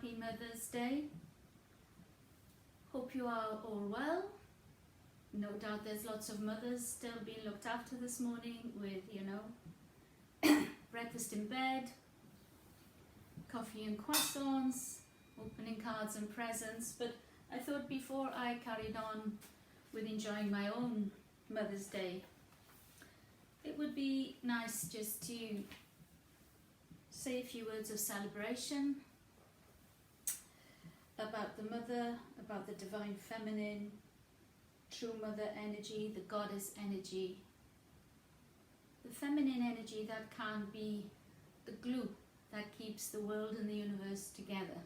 Happy Mother's Day. Hope you are all well. No doubt there's lots of mothers still being looked after this morning with, breakfast in bed, coffee and croissants, opening cards and presents. But I thought before I carried on with enjoying my own Mother's Day, it would be nice just to say a few words of celebration about the mother, about the divine feminine, true mother energy, the goddess energy, the feminine energy that can be the glue that keeps the world and the universe together,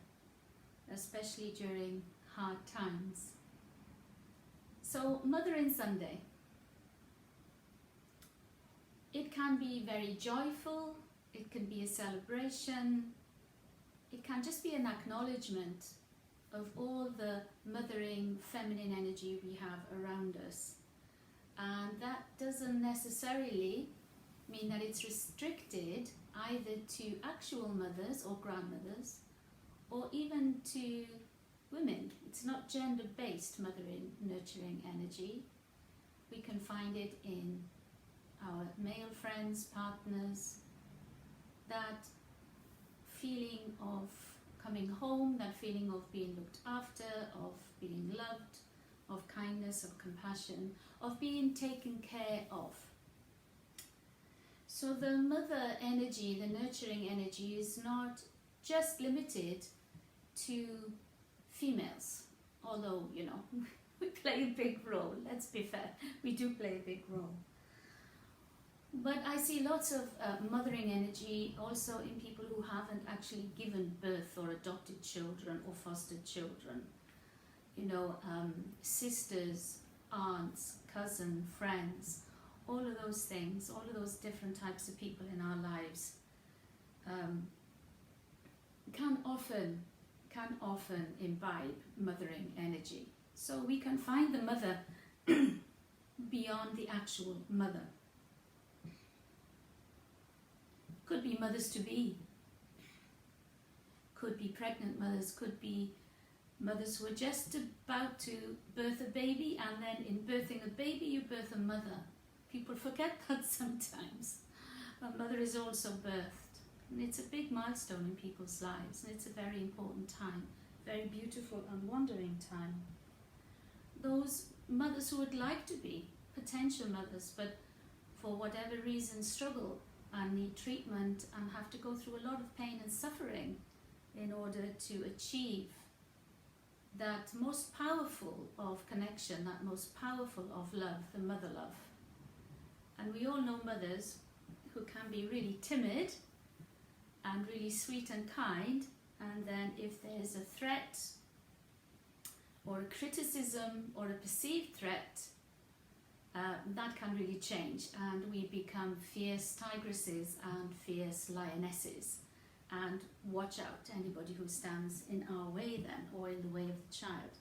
especially during hard times. So, Mothering Sunday. It can be very joyful, it can be a celebration, it can just be an acknowledgement of all the mothering feminine energy we have around us. And that doesn't necessarily mean that it's restricted either to actual mothers or grandmothers or even to women. It's not gender-based mothering, nurturing energy. We can find it in our male friends, partners, that feeling of coming home, that feeling of being looked after, of being loved, of kindness, of compassion, of being taken care of. So the mother energy, the nurturing energy, is not just limited to females, although, we play a big role. Let's be fair, we do play a big role. But I see lots of mothering energy also in people who haven't actually given birth or adopted children or fostered children. Sisters, aunts, cousins, friends, all of those things, all of those different types of people in our lives can often imbibe mothering energy. So we can find the mother beyond the actual mother. Could be mothers-to-be, could be pregnant mothers, could be mothers who are just about to birth a baby, and then in birthing a baby you birth a mother. People forget that sometimes. A mother is also birthed, and it's a big milestone in people's lives, and it's a very important time, very beautiful and wondering time. Those mothers who would like to be potential mothers, but for whatever reason struggle and need treatment and have to go through a lot of pain and suffering in order to achieve that most powerful of connection, that most powerful of love, the mother love. And we all know mothers who can be really timid and really sweet and kind, and then if there's a threat or a criticism or a perceived threat, that can really change, and we become fierce tigresses and fierce lionesses, and watch out anybody who stands in our way then, or in the way of the child.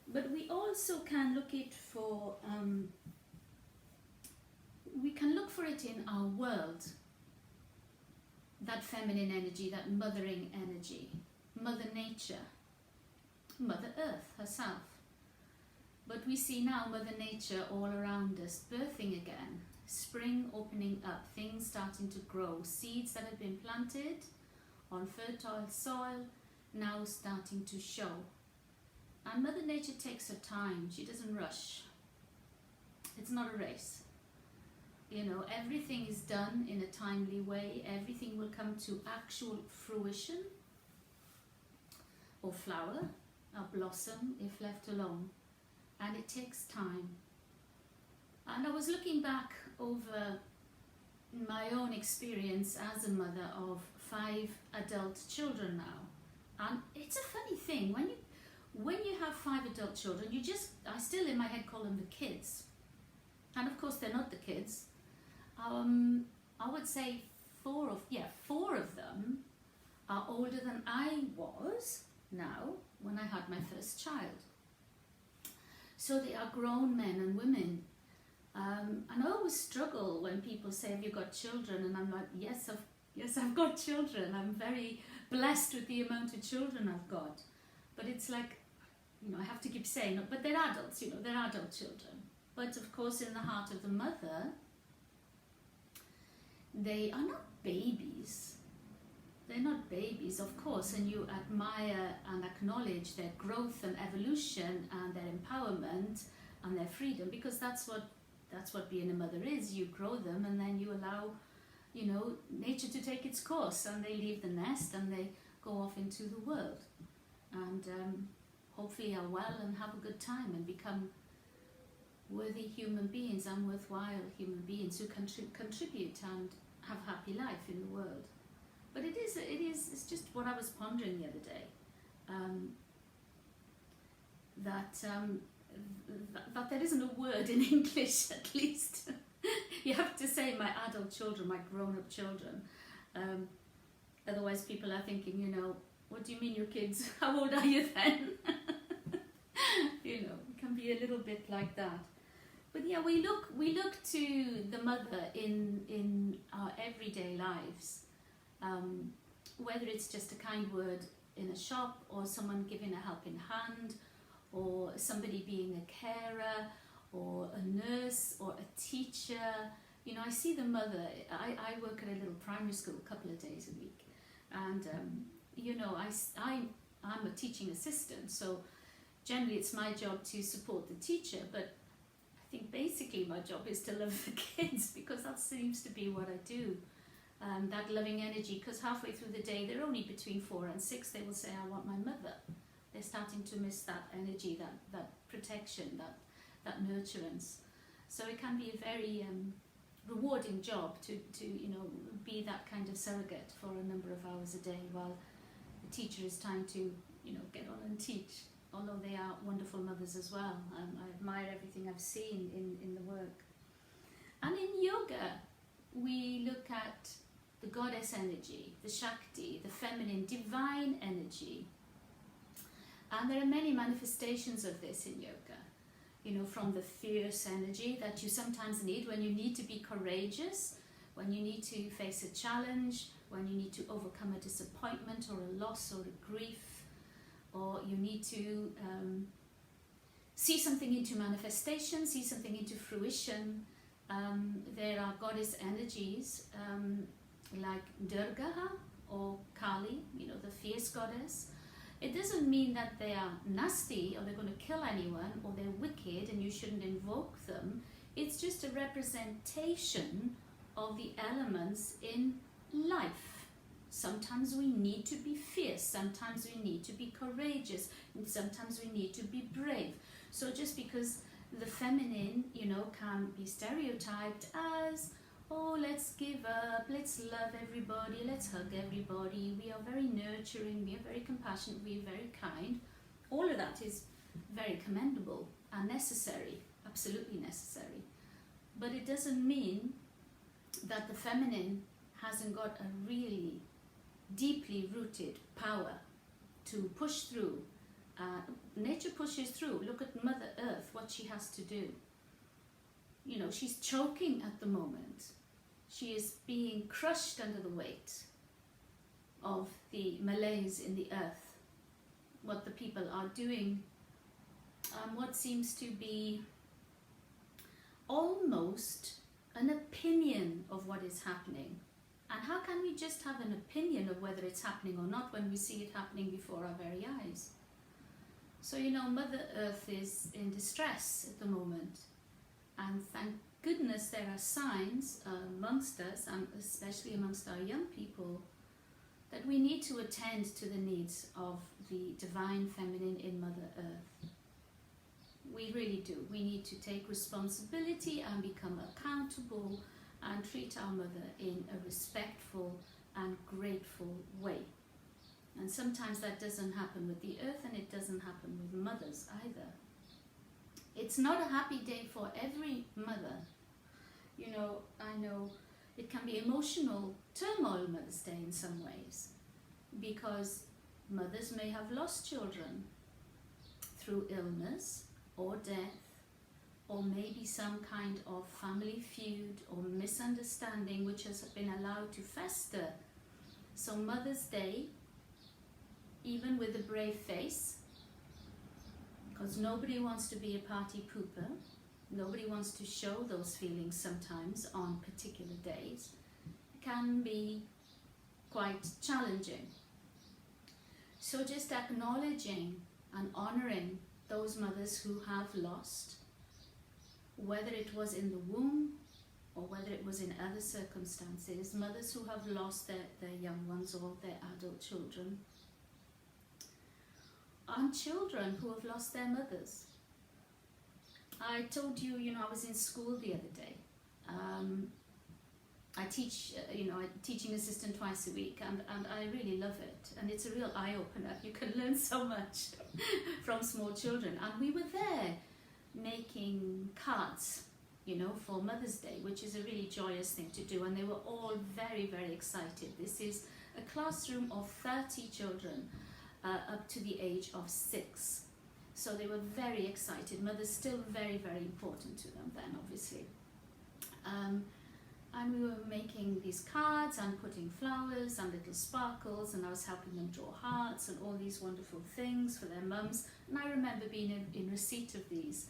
But we also can look for it in our world, that feminine energy, that mothering energy, Mother Nature, Mother Earth herself. But we see now Mother Nature all around us, birthing again, spring opening up, things starting to grow, seeds that have been planted on fertile soil now starting to show. And Mother Nature takes her time, she doesn't rush. It's not a race. Everything is done in a timely way, everything will come to actual fruition, or flower, or blossom if left alone. And it takes time. And I was looking back over my own experience as a mother of 5 adult children now. And it's a funny thing, when you have 5 adult children, I still in my head call them the kids. And of course they're not the kids. I would say 4 of them are older than I was now when I had my first child. So they are grown men and women. And I always struggle when people say, have you got children? And I'm like, yes, I've got children. I'm very blessed with the amount of children I've got. But it's like, I have to keep saying, but they're adults, they're adult children. But of course, in the heart of the mother, they are not babies. They're not babies, of course, and you admire and acknowledge their growth and evolution and their empowerment and their freedom, because that's what being a mother is. You grow them, and then you allow, nature to take its course, and they leave the nest and they go off into the world, and hopefully are well and have a good time and become worthy human beings and worthwhile human beings who contribute and have a happy life in the world. But it's just what I was pondering the other day, that there isn't a word in English, at least. You have to say my adult children, my grown-up children. Otherwise people are thinking, what do you mean your kids? How old are you then? It can be a little bit like that. But yeah, we look to the mother in our everyday lives. Whether it's just a kind word in a shop, or someone giving a helping hand, or somebody being a carer, or a nurse, or a teacher. I see the mother. I work at a little primary school a couple of days a week, and I'm a teaching assistant, so generally it's my job to support the teacher, but I think basically my job is to love the kids, because that seems to be what I do. That loving energy, because halfway through the day, they're only between 4 and 6, they will say, I want my mother. They're starting to miss that energy, that protection, that nurturance. So it can be a very rewarding job to be that kind of surrogate for a number of hours a day, while the teacher is trying to get on and teach, although they are wonderful mothers as well. I admire everything I've seen in the work. And in yoga, we look at the goddess energy, the Shakti, the feminine, divine energy. And there are many manifestations of this in yoga, from the fierce energy that you sometimes need when you need to be courageous, when you need to face a challenge, when you need to overcome a disappointment or a loss or a grief, or you need to see something into manifestation, see something into fruition. There are goddess energies like Durga or Kali, the fierce goddess. It doesn't mean that they are nasty or they're going to kill anyone or they're wicked and you shouldn't invoke them. It's just a representation of the elements in life. Sometimes we need to be fierce, sometimes we need to be courageous, and sometimes we need to be brave. So just because the feminine, can be stereotyped as, oh, let's give up, let's love everybody, let's hug everybody, we are very nurturing, we are very compassionate, we are very kind. All of that is very commendable and necessary, absolutely necessary. But it doesn't mean that the feminine hasn't got a really deeply rooted power to push through. Nature pushes through. Look at Mother Earth, what she has to do. She's choking at the moment. She is being crushed under the weight of the malaise in the earth, what the people are doing, what seems to be almost an opinion of what is happening. And how can we just have an opinion of whether it's happening or not when we see it happening before our very eyes? So, Mother Earth is in distress at the moment. And thank goodness there are signs amongst us, and especially amongst our young people, that we need to attend to the needs of the divine feminine in Mother Earth. We really do. We need to take responsibility and become accountable and treat our mother in a respectful and grateful way. And sometimes that doesn't happen with the earth, and it doesn't happen with mothers either. It's not a happy day for every mother. I know it can be emotional turmoil Mother's Day in some ways, because mothers may have lost children through illness or death, or maybe some kind of family feud or misunderstanding which has been allowed to fester. So Mother's Day even with a brave face, because nobody wants to be a party pooper. Nobody wants to show those feelings sometimes on particular days. It can be quite challenging. So just acknowledging and honoring those mothers who have lost, whether it was in the womb or whether it was in other circumstances, mothers who have lost their young ones or their adult children, and children who have lost their mothers. I told you, I was in school the other day. I teach, I'm teaching assistant twice a week, and I really love it. And it's a real eye-opener. You can learn so much from small children. And we were there making cards, for Mother's Day, which is a really joyous thing to do. And they were all very, very excited. This is a classroom of 30 children up to the age of 6. So they were very excited. Mother's still very, very important to them then, obviously. And we were making these cards and putting flowers and little sparkles, and I was helping them draw hearts and all these wonderful things for their mums. And I remember being in receipt of these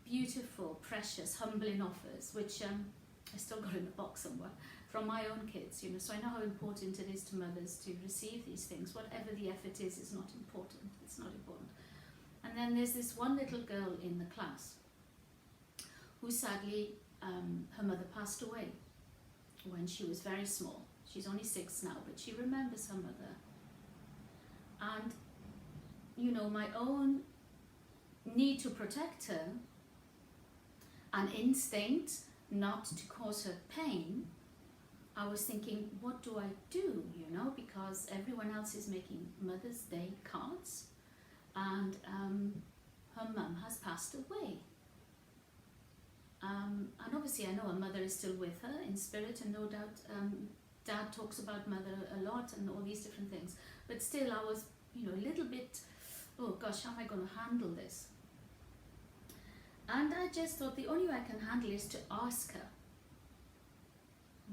beautiful, precious, humbling offers, which I still got in the box somewhere, from my own kids, so I know how important it is to mothers to receive these things. Whatever the effort is not important. It's not important. And then there's this one little girl in the class who sadly, her mother passed away when she was very small. She's only 6 now, but she remembers her mother. And, my own need to protect her, an instinct not to cause her pain, I was thinking, what do I do, because everyone else is making Mother's Day cards, and her mum has passed away. And obviously I know her mother is still with her in spirit, and no doubt Dad talks about mother a lot and all these different things. But still I was, a little bit, oh gosh, how am I going to handle this? And I just thought the only way I can handle is to ask her,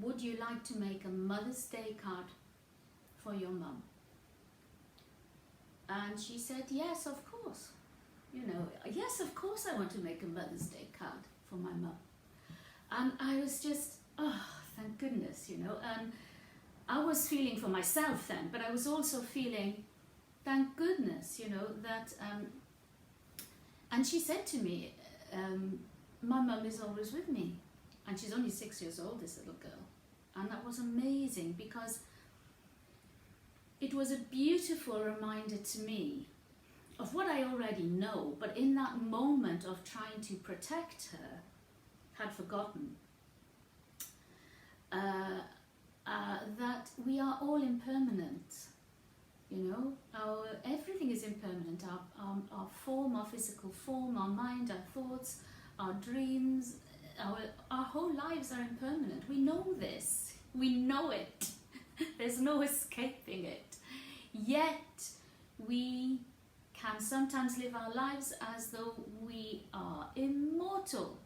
would you like to make a Mother's Day card for your mum? And she said, yes, of course. Yes, of course I want to make a Mother's Day card for my mum. And I was just, oh, thank goodness, and I was feeling for myself then, but I was also feeling, thank goodness, that, and she said to me, my mum is always with me. And she's only 6 years old, this little girl. And that was amazing, because it was a beautiful reminder to me of what I already know, but in that moment of trying to protect her, had forgotten that we are all impermanent. Everything is impermanent. Our form, our physical form, our mind, our thoughts, our dreams, our whole lives are impermanent. We know this. We know it. There's no escaping it. Yet we can sometimes live our lives as though we are immortal.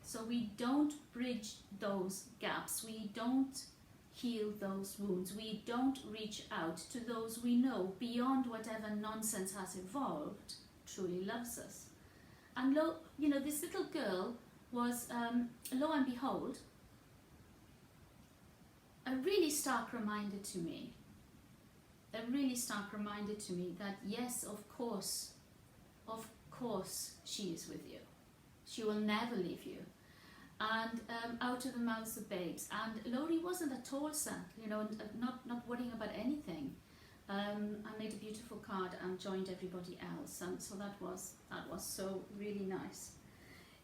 So we don't bridge those gaps. We don't heal those wounds. We don't reach out to those we know beyond whatever nonsense has evolved truly loves us. And this little girl was, lo and behold, a really stark reminder to me. That yes, of course she is with you. She will never leave you. And out of the mouths of babes. And Lori wasn't at all sad, not worrying about anything. I made a beautiful card and joined everybody else, and so that was so really nice.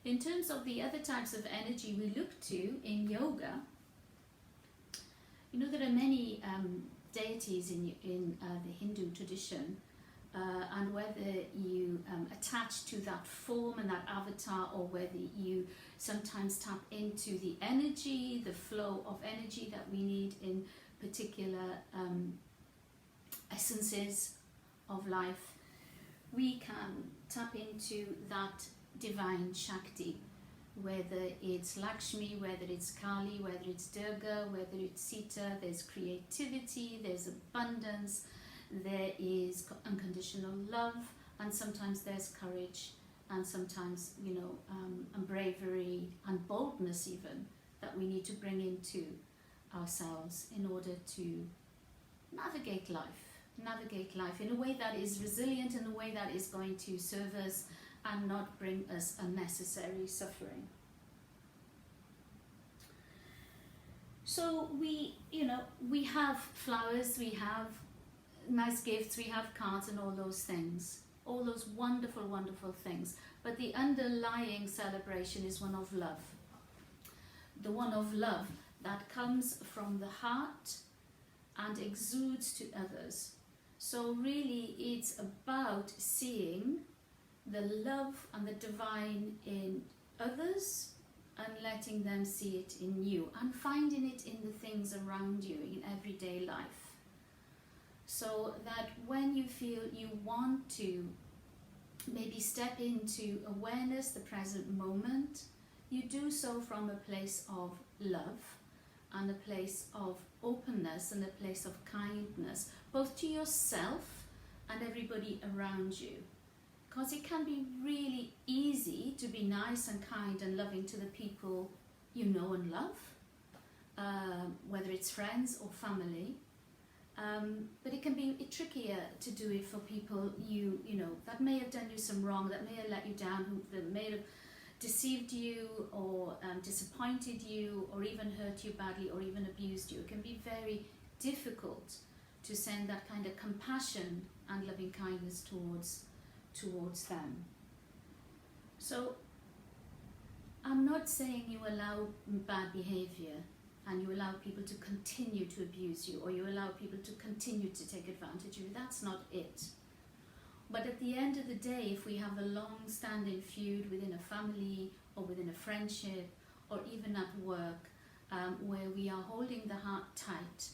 In terms of the other types of energy we look to in yoga, there are many deities in the Hindu tradition, and whether you attach to that form and that avatar, or whether you sometimes tap into the energy, the flow of energy that we need in particular essences of life, we can tap into that divine Shakti, whether it's Lakshmi, whether it's Kali, whether it's Durga, whether it's Sita. There's creativity, there's abundance, there is unconditional love, and sometimes there's courage, and sometimes, and bravery and boldness even, that we need to bring into ourselves in order to navigate life in a way that is resilient, in a way that is going to serve us and not bring us unnecessary suffering. So we have flowers, we have nice gifts, we have cards and all those things, all those wonderful, wonderful things. But the underlying celebration is one of love. The one of love that comes from the heart and exudes to others. So really it's about seeing the love and the divine in others and letting them see it in you, and finding it in the things around you in everyday life. So that when you feel you want to maybe step into awareness, the present moment, you do so from a place of love and a place of openness and a place of kindness, both to yourself and everybody around you. Because it can be really easy to be nice and kind and loving to the people you know and love, whether it's friends or family. But it can be trickier to do it for people you know that may have done you some wrong, that may have let you down, that may have deceived you or disappointed you or even hurt you badly or even abused you. It can be very difficult to send that kind of compassion and loving kindness towards them. So I'm not saying you allow bad behavior and you allow people to continue to abuse you, or you allow people to continue to take advantage of you. That's not it. But at the end of the day, if we have a long-standing feud within a family or within a friendship or even at work, where we are holding the heart tight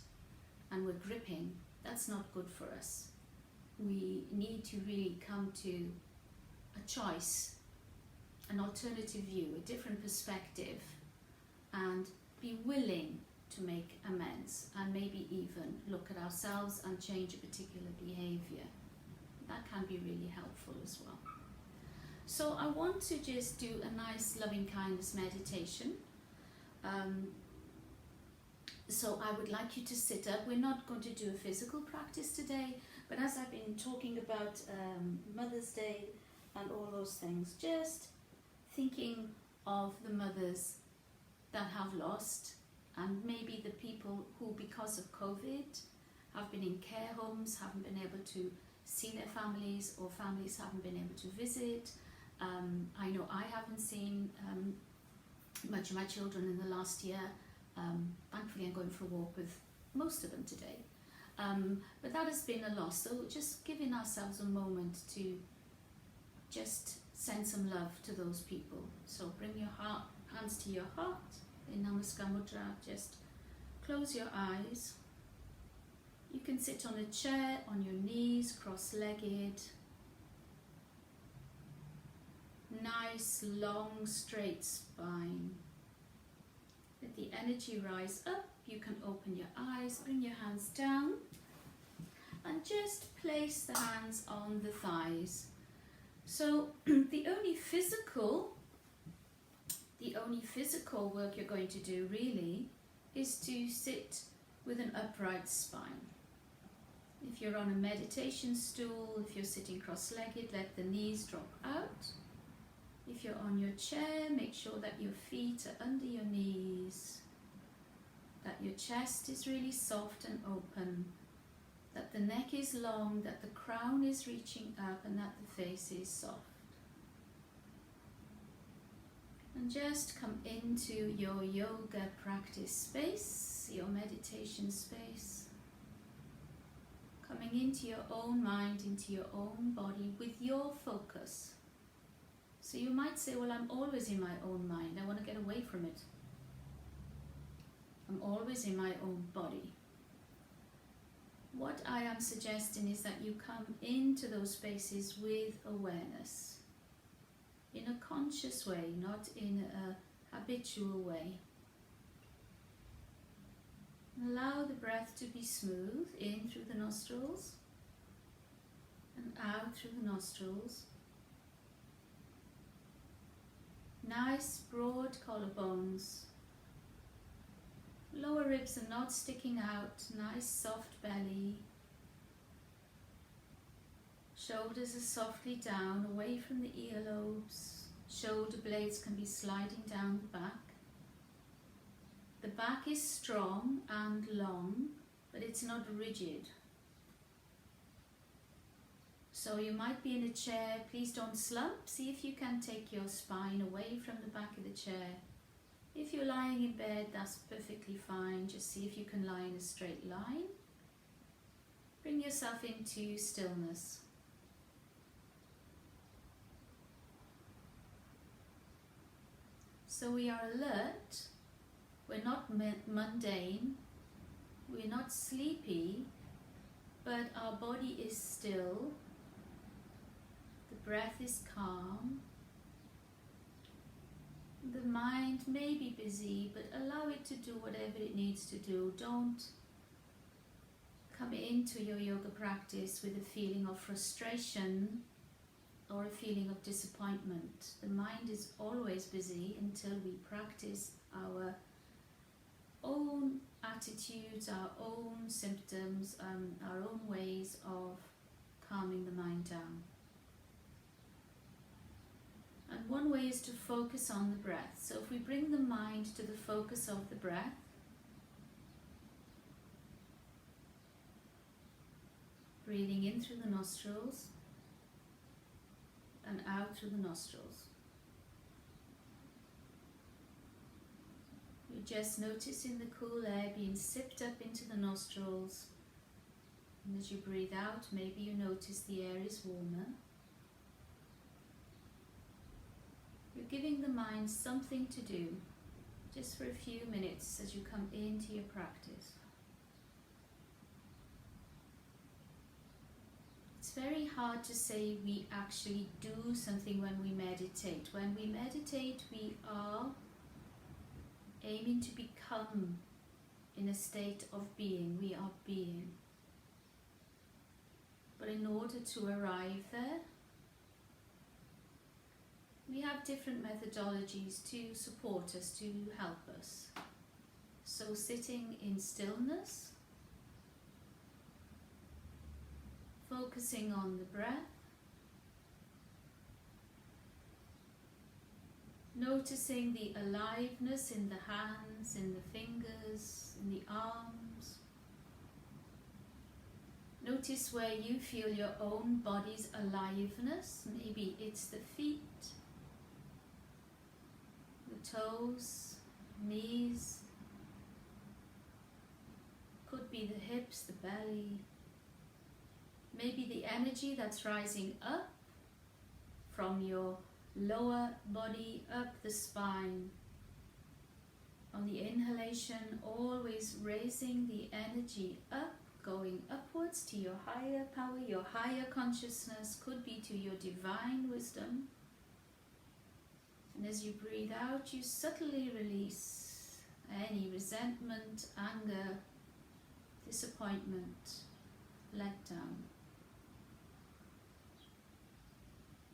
and we're gripping, that's not good for us. We need to really come to a choice, an alternative view, a different perspective, and be willing to make amends and maybe even look at ourselves and change a particular behavior. That can be really helpful as well. So I want to just do a nice loving kindness meditation. So I would like you to sit up. We're not going to do a physical practice today, but as I've been talking about Mother's Day and all those things, just thinking of the mothers that have lost, and maybe the people who, because of COVID, have been in care homes, haven't been able to see their families, or families haven't been able to visit. I know I haven't seen much of my children in the last year. Thankfully I'm going for a walk with most of them today. But that has been a loss, so just giving ourselves a moment to just send some love to those people. So bring your hands to your heart in Namaskar Mudra. Just close your eyes. You can sit on a chair, on your knees, cross-legged. Nice, long, straight spine. Let the energy rise up. You can open your eyes, bring your hands down, and just place the hands on the thighs. So the only physical work you're going to do really is to sit with an upright spine. If you're on a meditation stool, if you're sitting cross-legged, let the knees drop out. If you're on your chair, make sure that your feet are under your knees, that your chest is really soft and open, that the neck is long, that the crown is reaching up, and that the face is soft. And just come into your yoga practice space, your meditation space, coming into your own mind, into your own body with your focus. So you might say, well, I'm always in my own mind. I want to get away from it. I'm always in my own body. What I am suggesting is that you come into those spaces with awareness, in a conscious way, not in a habitual way. Allow the breath to be smooth, in through the nostrils out through the nostrils. Nice broad collarbones. Lower ribs are not sticking out. Nice soft belly. Shoulders are softly down, away from the earlobes. Shoulder blades can be sliding down the back. The back is strong and long, but it's not rigid. So you might be in a chair, please don't slump. See if you can take your spine away from the back of the chair. If you're lying in bed, that's perfectly fine. Just see if you can lie in a straight line. Bring yourself into stillness. So we are alert, we're not mundane, we're not sleepy, but our body is still, the breath is calm, the mind may be busy, but allow it to do whatever it needs to do. Don't come into your yoga practice with a feeling of frustration or a feeling of disappointment. The mind is always busy until we practice our own attitudes, our own symptoms, our own ways of calming the mind down. And one way is to focus on the breath. So if we bring the mind to the focus of the breath, breathing in through the nostrils, and out through the nostrils. You're just noticing the cool air being sipped up into the nostrils, and as you breathe out, maybe you notice the air is warmer. You're giving the mind something to do, just for a few minutes as you come into your practice. It's very hard to say we actually do something when we meditate. When we meditate, we are aiming to become in a state of being. We are being. But in order to arrive there, we have different methodologies to support us, to help us. So sitting in stillness, focusing on the breath, noticing the aliveness in the hands, in the fingers, in the arms. Notice where you feel your own body's aliveness. Maybe it's the feet, the toes, knees, could be the hips, the belly. Maybe the energy that's rising up from your lower body, up the spine. On the inhalation, always raising the energy up, going upwards to your higher power, your higher consciousness, could be to your divine wisdom. And as you breathe out, you subtly release any resentment, anger, disappointment, letdown.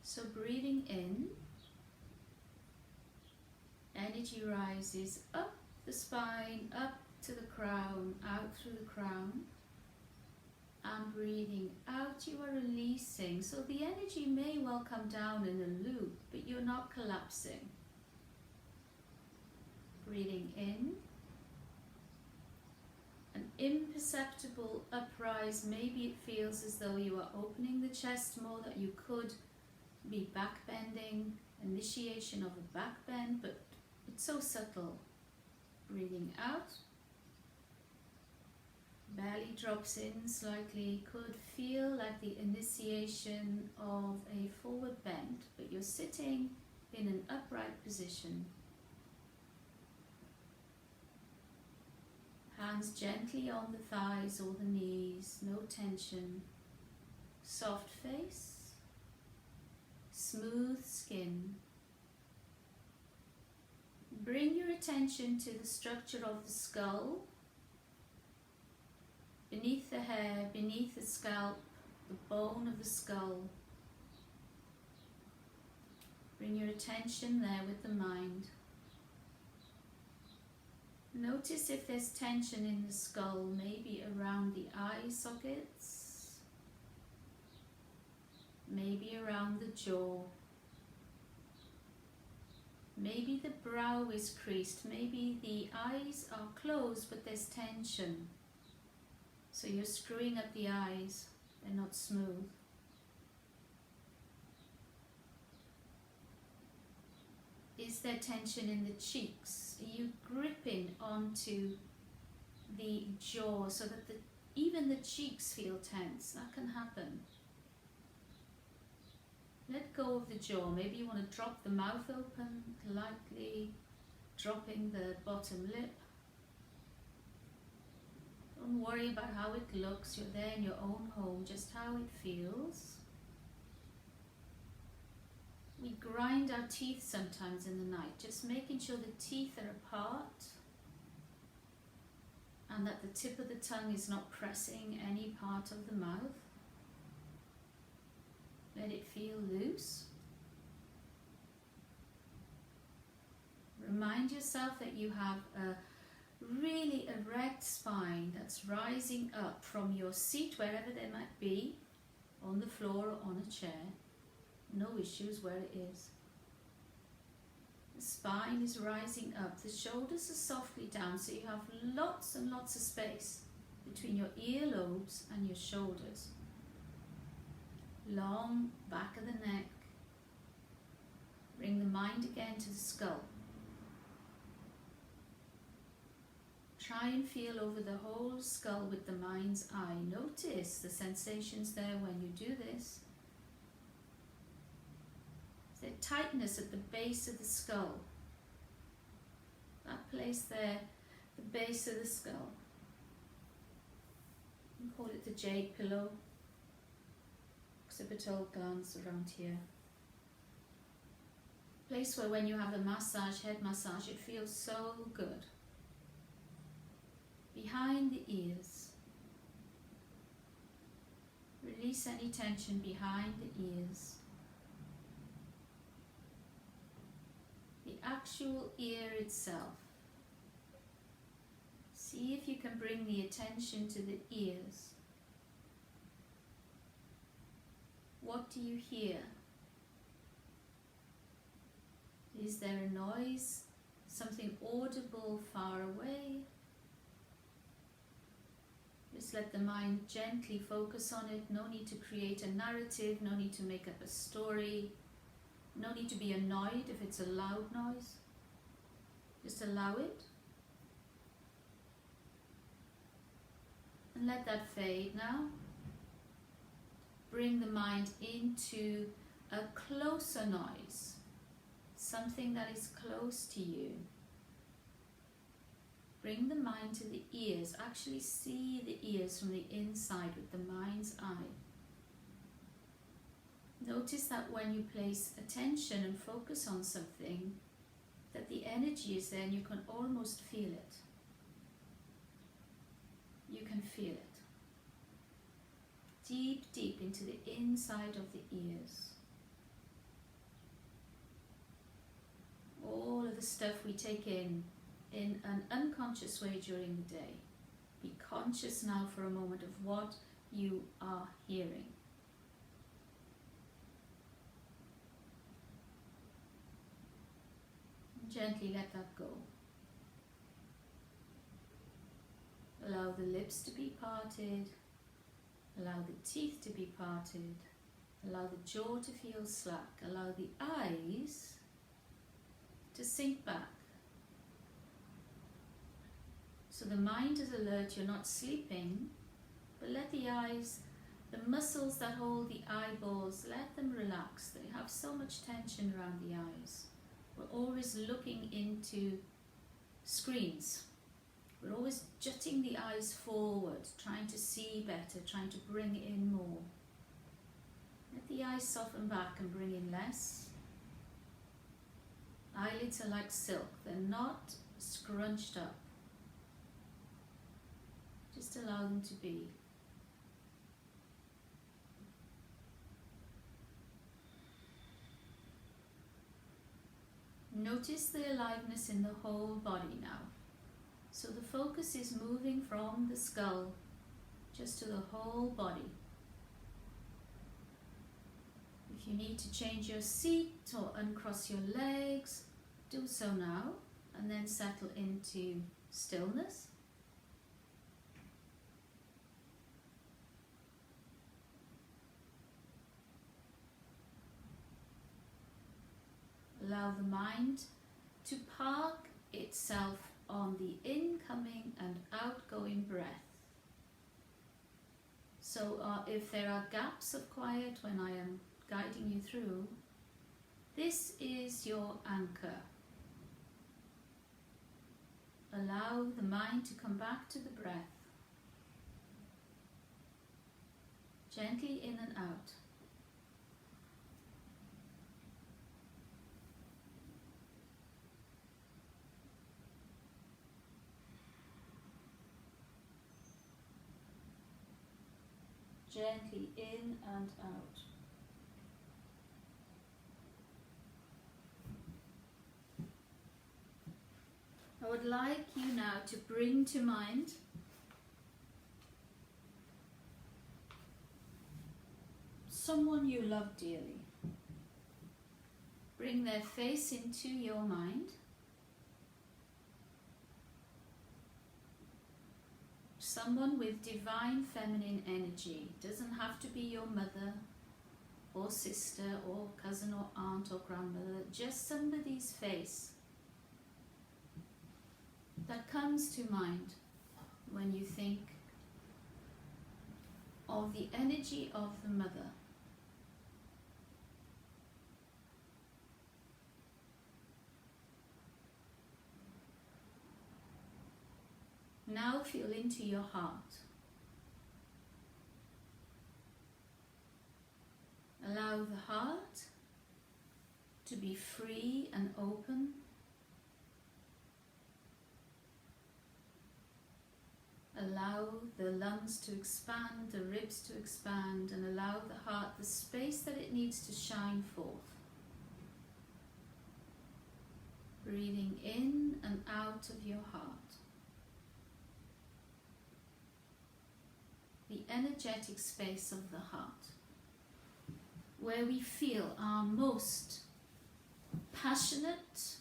So breathing in, energy rises up the spine, up to the crown, out through the crown. And breathing out, you are releasing. So the energy may well come down in a loop, but you're not collapsing. Breathing in, an imperceptible uprise. Maybe it feels as though you are opening the chest more, that you could be back bending, initiation of a back bend, but it's so subtle. Breathing out, belly drops in slightly, could feel like the initiation of a forward bend, but you're sitting in an upright position. Hands gently on the thighs or the knees, no tension. Soft face. Smooth skin. Bring your attention to the structure of the skull, beneath the hair, beneath the scalp, the bone of the skull. Bring your attention there with the mind. Notice if there's tension in the skull, maybe around the eye sockets, maybe around the jaw. Maybe the brow is creased, maybe the eyes are closed but there's tension. So you're screwing up the eyes, they're not smooth. Is there tension in the cheeks? Are you gripping onto the jaw so that even the cheeks feel tense? That can happen. Let go of the jaw. Maybe you want to drop the mouth open, lightly dropping the bottom lip. Don't worry about how it looks. You're there in your own home, just how it feels. We grind our teeth sometimes in the night, just making sure the teeth are apart and that the tip of the tongue is not pressing any part of the mouth. Let it feel loose. Remind yourself that you have a really erect spine that's rising up from your seat, wherever they might be, on the floor or on a chair. No issues where it is. The spine is rising up. The shoulders are softly down, so you have lots and lots of space between your earlobes and your shoulders. Long back of the neck. Bring the mind again to the skull. Try and feel over the whole skull with the mind's eye. Notice the sensations there when you do this. Is there tightness at the base of the skull? That place there, the base of the skull. We call it the jade pillow. Occipital glands around here. Place where when you have a massage, head massage, it feels so good. Behind the ears. Release any tension behind the ears. The actual ear itself. See if you can bring the attention to the ears. What do you hear? Is there a noise? Something audible far away? Just let the mind gently focus on it. No need to create a narrative, no need to make up a story. No need to be annoyed if it's a loud noise. Just allow it. And let that fade now. Bring the mind into a closer noise. Something that is close to you. Bring the mind to the ears. Actually see the ears from the inside with the mind's eye. Notice that when you place attention and focus on something, that the energy is there and you can almost feel it. You can feel it. Deep, deep into the inside of the ears. All of the stuff we take in an unconscious way during the day. Be conscious now for a moment of what you are hearing. Gently let that go. Allow the lips to be parted. Allow the teeth to be parted. Allow the jaw to feel slack. Allow the eyes to sink back. So the mind is alert, you're not sleeping, but let the eyes, the muscles that hold the eyeballs, let them relax. They have so much tension around the eyes. We're always looking into screens. We're always jutting the eyes forward, trying to see better, trying to bring in more. Let the eyes soften back and bring in less. Eyelids are like silk, they're not scrunched up. Just allow them to be. Notice the aliveness in the whole body now. So the focus is moving from the skull just to the whole body. If you need to change your seat or uncross your legs, do so now, and then settle into stillness. Allow the mind to park itself on the incoming and outgoing breath. So if there are gaps of quiet when I am guiding you through, this is your anchor. Allow the mind to come back to the breath. Gently in and out. Gently in and out. I would like you now to bring to mind someone you love dearly. Bring their face into your mind. Someone with divine feminine energy. Doesn't have to be your mother or sister or cousin or aunt or grandmother. Just somebody's face that comes to mind when you think of the energy of the mother. Now feel into your heart. Allow the heart to be free and open. Allow the lungs to expand, the ribs to expand, and allow the heart the space that it needs to shine forth. Breathing in and out of your heart. The energetic space of the heart, where we feel our most passionate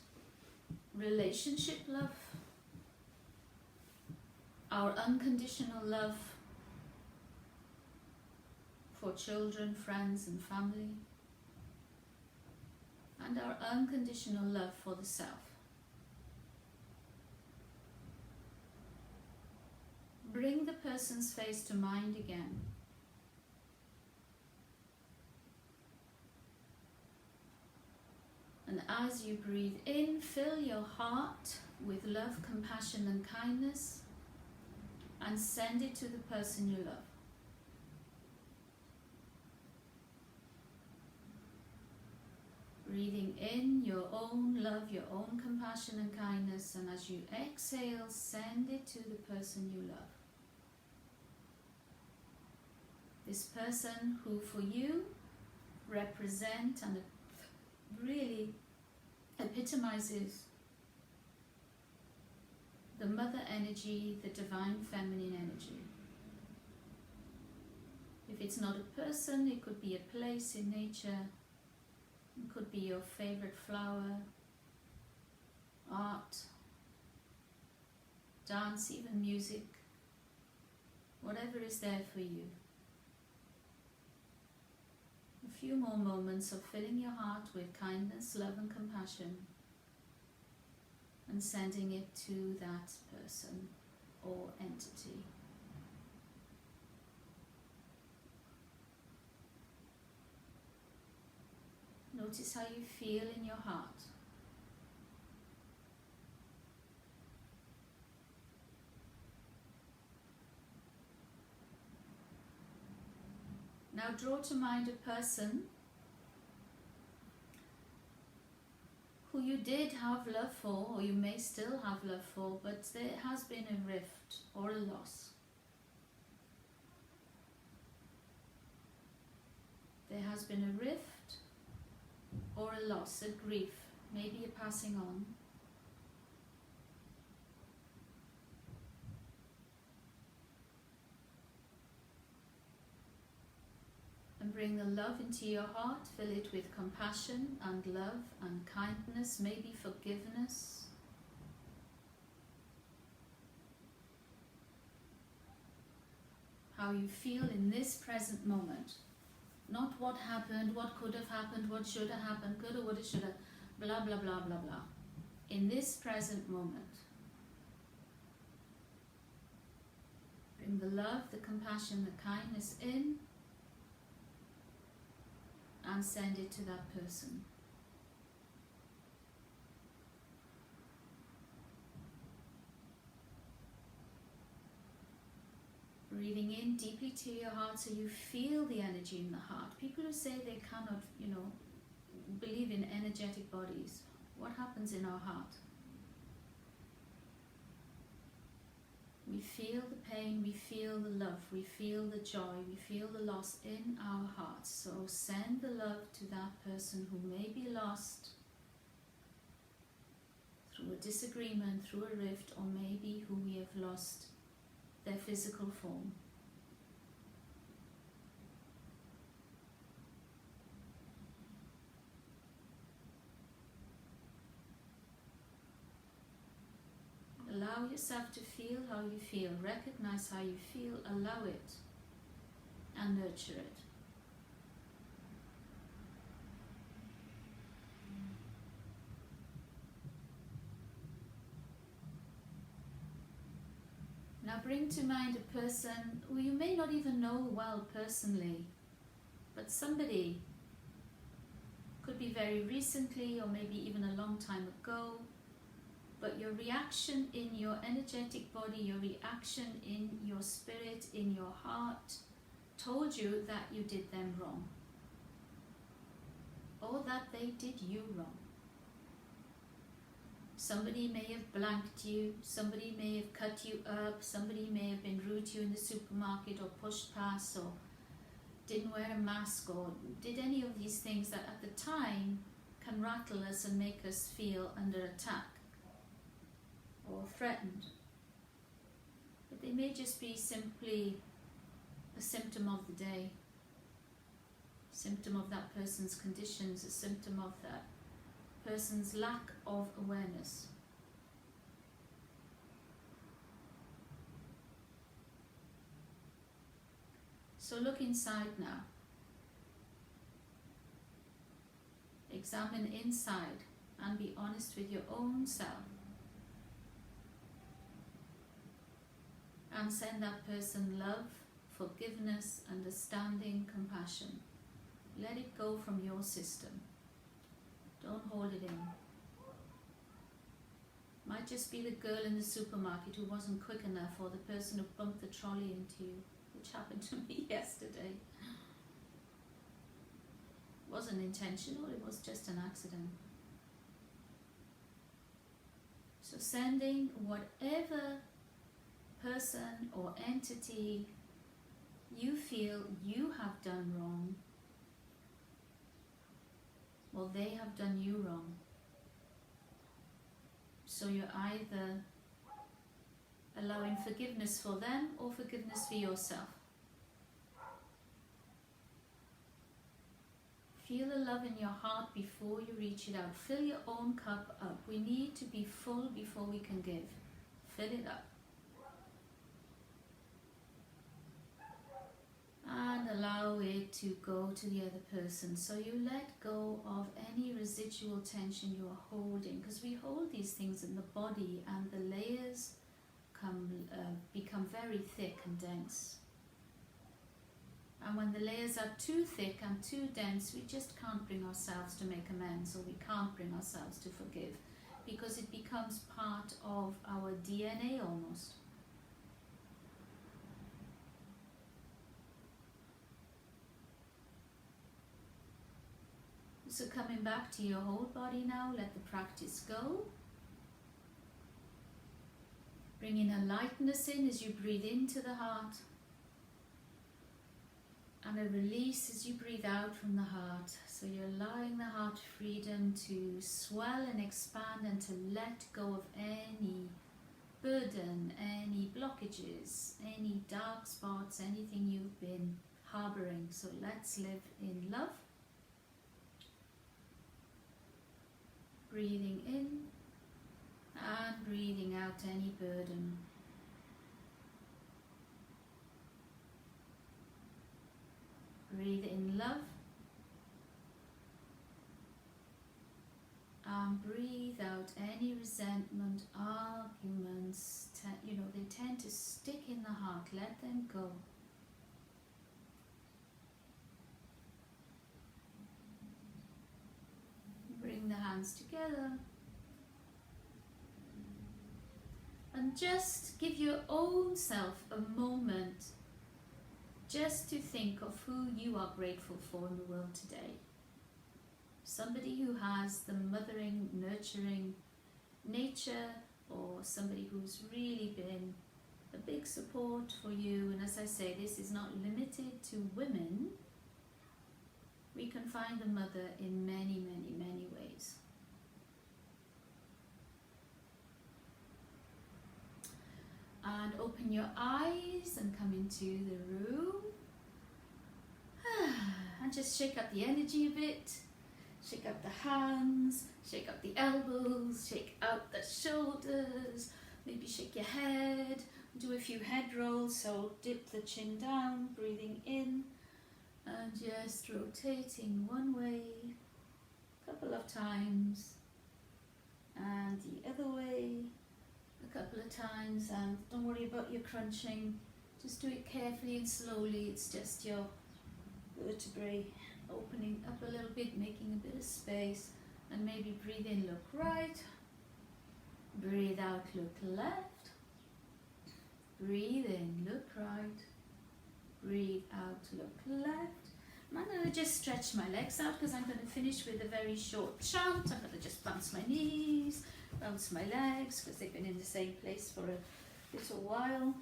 relationship love, our unconditional love for children, friends and family, and our unconditional love for the self. Bring the person's face to mind again. And as you breathe in, fill your heart with love, compassion and kindness, and send it to the person you love. Breathing in your own love, your own compassion and kindness, and as you exhale, send it to the person you love. This person who for you represent and really epitomizes the mother energy, the divine feminine energy. If it's not a person, it could be a place in nature. It could be your favorite flower, art, dance, even music, whatever is there for you. A few more moments of filling your heart with kindness, love and compassion, and sending it to that person or entity. Notice how you feel in your heart. Now draw to mind a person who you did have love for, or you may still have love for, but there has been a rift or a loss. There has been a rift or a loss, a grief Maybe you're passing on. And bring the love into your heart. Fill it with compassion and love and kindness, maybe forgiveness. How you feel in this present moment. Not what happened, what could have happened, what should have happened, coulda, woulda, shoulda, blah, blah, blah, blah, blah. In this present moment. Bring the love, the compassion, the kindness in and send it to that person. Breathing in deeply to your heart so you feel the energy in the heart. People who say they cannot, believe in energetic bodies. What happens in our heart? We feel the pain, we feel the love, we feel the joy, we feel the loss in our hearts. So send the love to that person who may be lost through a disagreement, through a rift, or maybe who we have lost their physical form. Allow yourself to feel how you feel. Recognize how you feel. Allow it and nurture it. Now bring to mind a person who you may not even know well personally, but somebody, could be very recently or maybe even a long time ago, but your reaction in your energetic body, your reaction in your spirit, in your heart, told you that you did them wrong, or that they did you wrong. Somebody may have blanked you, somebody may have cut you up, somebody may have been rude to you in the supermarket or pushed past or didn't wear a mask or did any of these things that at the time can rattle us and make us feel under attack or threatened. But they may just be simply a symptom of the day, symptom of that person's conditions, a symptom of that person's lack of awareness. So look inside now. Examine inside and be honest with your own self. And send that person love, forgiveness, understanding, compassion. Let it go from your system. Don't hold it in. Might just be the girl in the supermarket who wasn't quick enough, or the person who bumped the trolley into you, which happened to me yesterday. It wasn't intentional, it was just an accident. So sending whatever person or entity you feel you have done wrong, well, they have done you wrong. So you're either allowing forgiveness for them or forgiveness for yourself. Feel the love in your heart before you reach it out. Fill your own cup up. We need to be full before we can give. Fill it up. And allow it to go to the other person. So you let go of any residual tension you are holding, because we hold these things in the body and the layers become very thick and dense. And when the layers are too thick and too dense, we just can't bring ourselves to make amends, or we can't bring ourselves to forgive, because it becomes part of our DNA almost. So coming back to your whole body now, let the practice go. Bringing a lightness in as you breathe into the heart, and a release as you breathe out from the heart. So you're allowing the heart freedom to swell and expand and to let go of any burden, any blockages, any dark spots, anything you've been harboring. So let's live in love. Breathing in and breathing out any burden. Breathe in love. And breathe out any resentment, arguments, they tend to stick in the heart. Let them go. Bring the hands together. And just give your own self a moment just to think of who you are grateful for in the world today. Somebody who has the mothering, nurturing nature, or somebody who's really been a big support for you. And as I say, this is not limited to women. We can find the mother in many, many, many ways. And open your eyes and come into the room. And just shake up the energy a bit. Shake up the hands, shake up the elbows, shake out the shoulders, maybe shake your head, do a few head rolls, so dip the chin down, breathing in, and just rotating one way, a couple of times, and the other way, a couple of times, and don't worry about your crunching, just do it carefully and slowly. It's just your vertebrae opening up a little bit, making a bit of space, and maybe breathe in, look right, breathe out, look left, breathe in, look right, breathe out, look left. And I'm going to just stretch my legs out because I'm going to finish with a very short chant. I'm going to just bounce my knees, bounce my legs because they've been in the same place for a little while.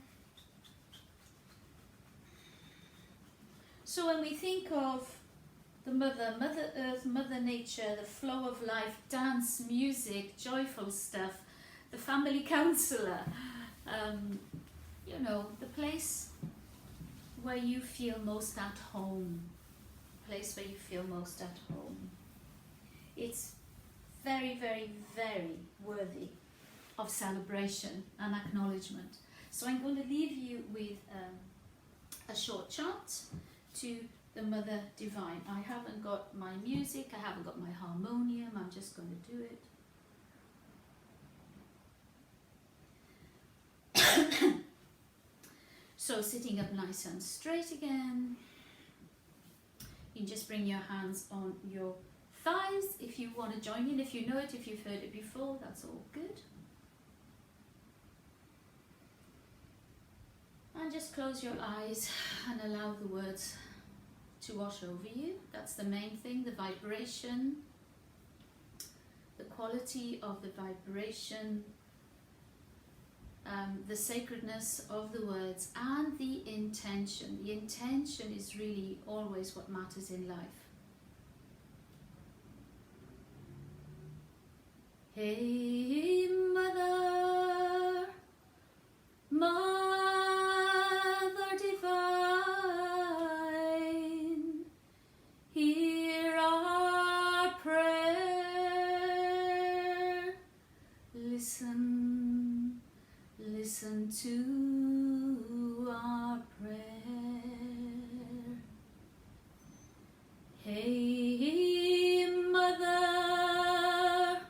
So when we think of the Mother Earth, Mother Nature, the flow of life, dance, music, joyful stuff, the family counselor, the place where you feel most at home, place where you feel most at home. It's very, very, very worthy of celebration and acknowledgement. So I'm going to leave you with a short chant to the Mother Divine. I haven't got my music, I haven't got my harmonium, I'm just going to do it. So sitting up nice and straight again. You can just bring your hands on your thighs if you want to join in, if you know it, if you've heard it before, that's all good. And just close your eyes and allow the words to wash over you. That's the main thing, the vibration, the quality of the vibration, the sacredness of the words, and the intention. The intention is really always what matters in life. Hey Mother, Mother Divine, hear our prayer. Listen to our prayer. Hey Mother,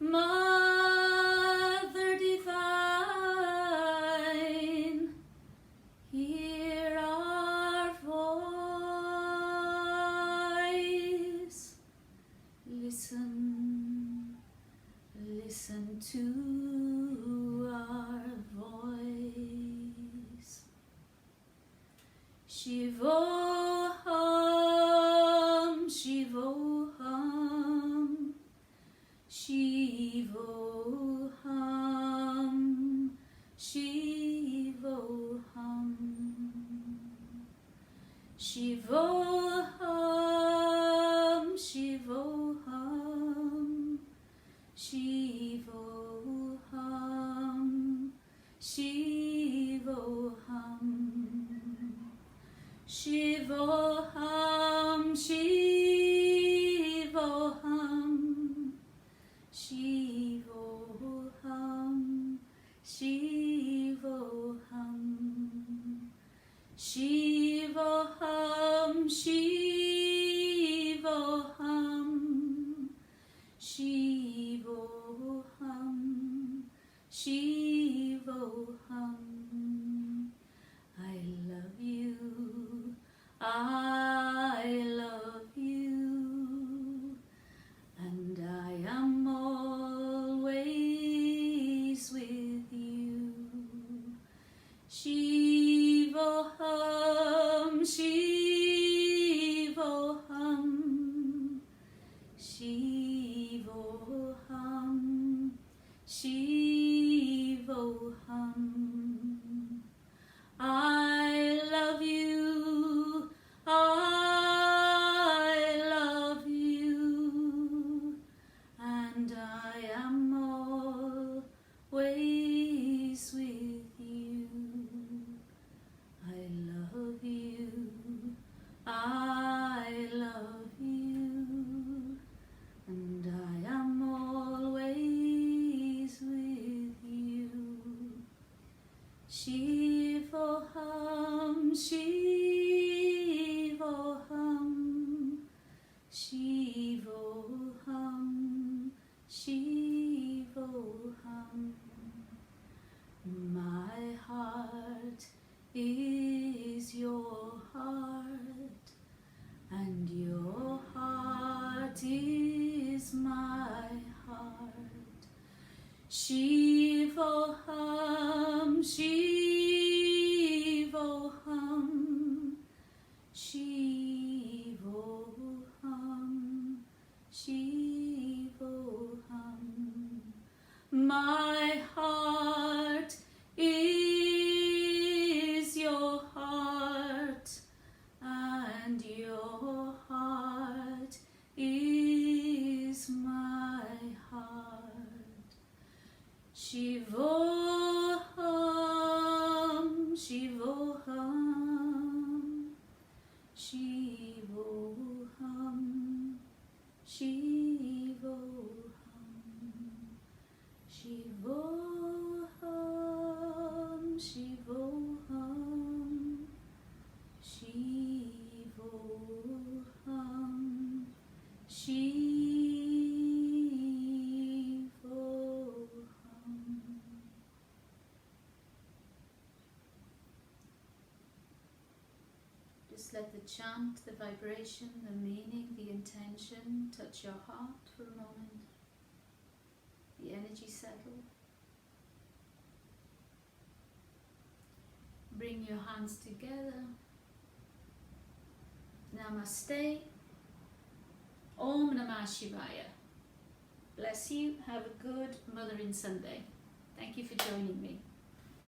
Mother Divine, hear our voice. Listen to our voice. Shivoham. Shivoham, Shivoham. My heart is your heart, and your heart is my heart. Shivoham, Shivoham, Shivoham, Shivoham. My heart is your heart, and your heart is my heart. Shivoham, Shivoham, Shivoham, Shivoham, Shivoham, Shivoham, Shivoham, Shivoham. Just let the chant, the vibration, the meaning, the intention touch your heart for a moment. The energy settle. Bring your hands together. Namaste. Om Namah Shivaya. Bless you. Have a good Mothering Sunday. Thank you for joining me.